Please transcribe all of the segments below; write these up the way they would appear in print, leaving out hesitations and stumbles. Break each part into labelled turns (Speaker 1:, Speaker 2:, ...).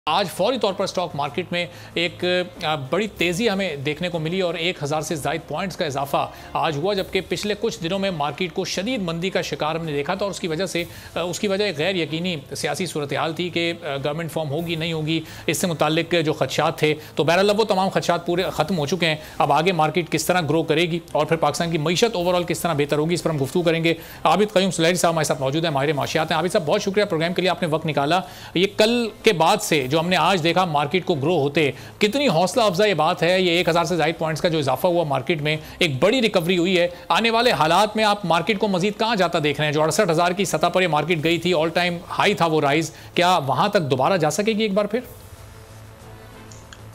Speaker 1: आज फौरी तौर पर स्टॉक मार्केट में एक बड़ी तेज़ी हमें देखने को मिली और 1000 से ज़ायद पॉइंट्स का इजाफा आज हुआ, जबकि पिछले कुछ दिनों में मार्केट को शदीद मंदी का शिकार हमने देखा था और उसकी वजह एक गैर यकीनी सियासी सूरत हाल थी कि गवर्नमेंट फॉर्म होगी नहीं होगी, इससे मुतालिक जो खदशात थे। तो बहरहाल वो तमाम खदशात पूरे ख़त्म हो चुके हैं। अब आगे मार्केट किस तरह ग्रो करेगी और फिर पाकिस्तान की मईशत ओवरऑल किस तरह बेहतर होगी, इस पर हम गुफ्तगू करेंगे। आबिद क़य्यूम सुलैरी साहब हमारे साथ मौजूद हैं, माहिर माशियात हैं। आबिद साहब, बहुत शुक्रिया प्रोग्राम के लिए, आपने वक्त निकाला। ये कल के बाद से जो हमने आज देखा मार्केट को ग्रो होते, कितनी हौसला अफजा ये बात है। ये 1000 से ज़ायद पॉइंट्स का जो इजाफा हुआ मार्केट में, एक बड़ी रिकवरी हुई है। आने वाले हालात में आप मार्केट को मजीद कहां जाता देख रहे हैं? जो 68,000 की सतह पर ये मार्केट गई थी, ऑल टाइम हाई था वो राइज, क्या वहां तक दोबारा जा सकेगी एक बार फिर?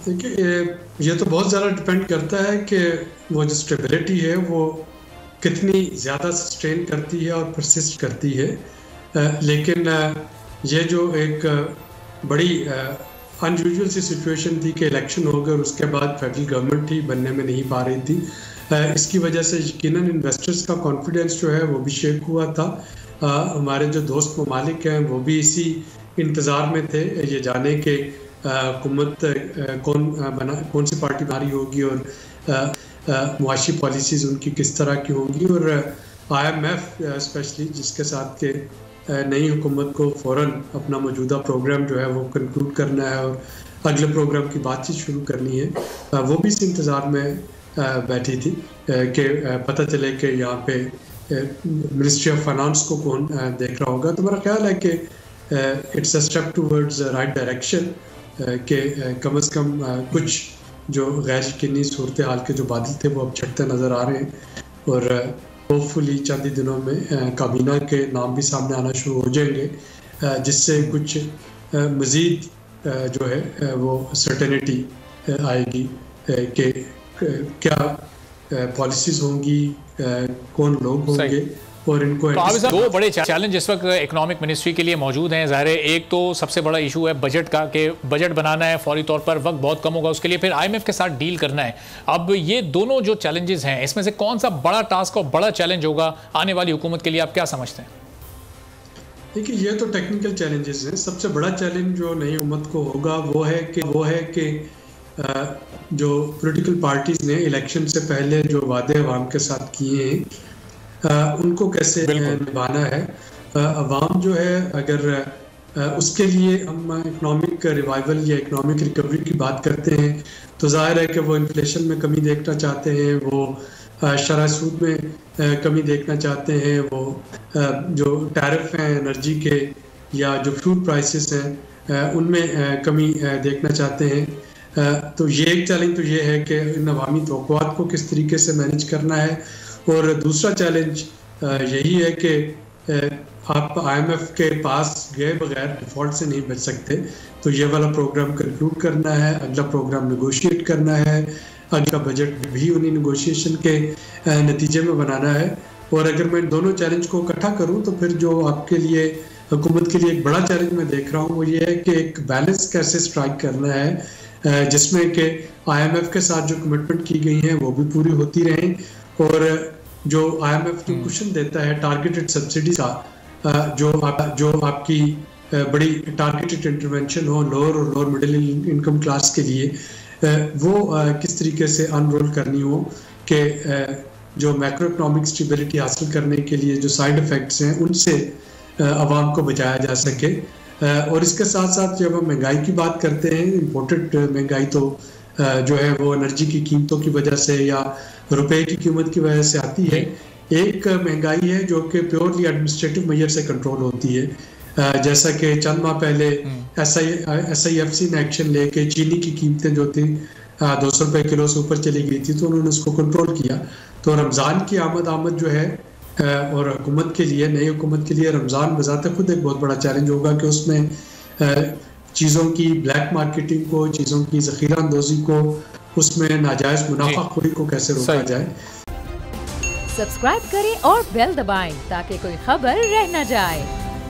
Speaker 2: देखिए, ये तो बहुत ज़्यादा डिपेंड करता है कि वो जो स्टेबिलिटी है वो कितनी ज़्यादा सस्टेन करती है और परसिस्ट करती है। लेकिन ये जो एक बड़ी अनयूजुअल सी सिचुएशन थी कि इलेक्शन हो गए और उसके बाद फेडरल गवर्नमेंट ही बनने में नहीं पा रही थी, इसकी वजह से यकीनन इन्वेस्टर्स का कॉन्फिडेंस जो है वो भी शेक हुआ था। हमारे जो दोस्त ममालिक हैं वो भी इसी इंतज़ार में थे ये जाने के हुकूमत कौन सी पार्टी भारी होगी और मुआशी पॉलिसीज़ उनकी किस तरह की होंगी। और IMF स्पेशली, जिसके साथ के नई हुकूमत को फ़ौरन अपना मौजूदा प्रोग्राम जो है वो कंक्लूड करना है और अगले प्रोग्राम की बातचीत शुरू करनी है, वो भी इस इंतज़ार में बैठी थी कि पता चले कि यहाँ पे मिनिस्ट्री ऑफ फाइनेंस को कौन देख रहा होगा। तो मेरा ख्याल है कि it's a step towards right direction कि कम अज़ कम कुछ जो गैर यकीनी सूरत हाल के जो बादल थे वो अब छटते नज़र आ रहे हैं और होपफुली चंद ही दिनों में काबीना के नाम भी सामने आना शुरू हो जाएंगे, जिससे कुछ मज़ीद जो है वो सर्टेनिटी आएगी कि क्या पॉलिसीज़ होंगी, कौन लोग होंगे और इनको।
Speaker 1: तो दो बड़े चैलेंज इस वक्त इकोनॉमिक मिनिस्ट्री के लिए मौजूद हैं। ज़ाहिर है एक तो सबसे बड़ा इशू है बजट का, कि बजट बनाना है फौरी तौर पर, वक्त बहुत कम होगा उसके लिए, फिर IMF के साथ डील करना है। अब ये दोनों जो चैलेंजेस हैं, इसमें से कौन सा बड़ा टास्क और बड़ा चैलेंज होगा आने वाली हुकूमत के लिए, आप क्या समझते हैं?
Speaker 2: देखिए, ये तो टेक्निकल चैलेंजेस हैं। सबसे बड़ा चैलेंज जो नई हुकूमत को होगा वो है कि जो पॉलिटिकल पार्टीज़ ने इलेक्शन से पहले जो वादे अवाम के साथ किए हैं उनको कैसे निभाना है। अवाम जो है, अगर उसके लिए हम इकोनॉमिक रिवाइवल या इकोनॉमिक रिकवरी की बात करते हैं तो जाहिर है कि वो इन्फ्लेशन में कमी देखना चाहते हैं, वो शरह सूद में कमी देखना चाहते हैं, वो जो टैरिफ हैं एनर्जी के या जो फ्यूल प्राइसेस हैं उनमें कमी देखना चाहते हैं। तो ये एक चैलेंज तो ये है कि इन अवामी तवक्कुआत को किस तरीके से मैनेज करना है। और दूसरा चैलेंज यही है कि आप IMF के पास गए बगैर डिफ़ॉल्ट से नहीं बच सकते, तो ये वाला प्रोग्राम कंक्लूड करना है, अगला प्रोग्राम नेगोशिएट करना है, अगला बजट भी उन्हीं नेगोशिएशन के नतीजे में बनाना है। और अगर मैं दोनों चैलेंज को इकट्ठा करूं तो फिर जो आपके लिए हुकूमत के लिए एक बड़ा चैलेंज मैं देख रहा हूं वो ये है कि एक बैलेंस कैसे स्ट्राइक करना है, जिसमें कि IMF के साथ जो कमिटमेंट की गई हैं वो भी पूरी होती रहें और जो IMF जो कुशन देता है टारगेटेड सब्सिडी का, जो आपकी बड़ी टारगेटेड इंटरवेंशन हो लोअर और लोअर मिडिल इनकम क्लास के लिए, वो किस तरीके से अनरोल करनी हो कि जो मैक्रो इकोनॉमिक स्टेबिलिटी हासिल करने के लिए जो साइड इफ़ेक्ट्स हैं उनसे आवाम को बचाया जा सके। और इसके साथ साथ जब हम महंगाई की बात करते हैं, इम्पोर्टेड महंगाई तो जो है वो एनर्जी की कीमतों की वजह से या रुपए की कीमत की वजह से आती है। एक महंगाई है जो कि प्योरली एडमिनिस्ट्रेटिव मेजर से कंट्रोल होती है, जैसा कि चंद माह पहले SIFC ने एक्शन लेके चीनी की कीमतें जो थी 200 रुपये किलो से ऊपर चली गई थी तो उन्होंने उसको कंट्रोल किया। तो रमज़ान की आमद जो है और हुकूमत के लिए, नई हुकूमत के लिए रमज़ान बज़ाते खुद एक बहुत बड़ा चैलेंज होगा कि उसमें चीज़ों की ब्लैक मार्केटिंग को, चीज़ों की ज़ख़ीरा अंदोज़ी को, उसमें नाजायज़ मुनाफाखोरी को कैसे रोका जाए।
Speaker 3: सब्सक्राइब करें और बेल दबाएं ताकि कोई खबर रह न जाए।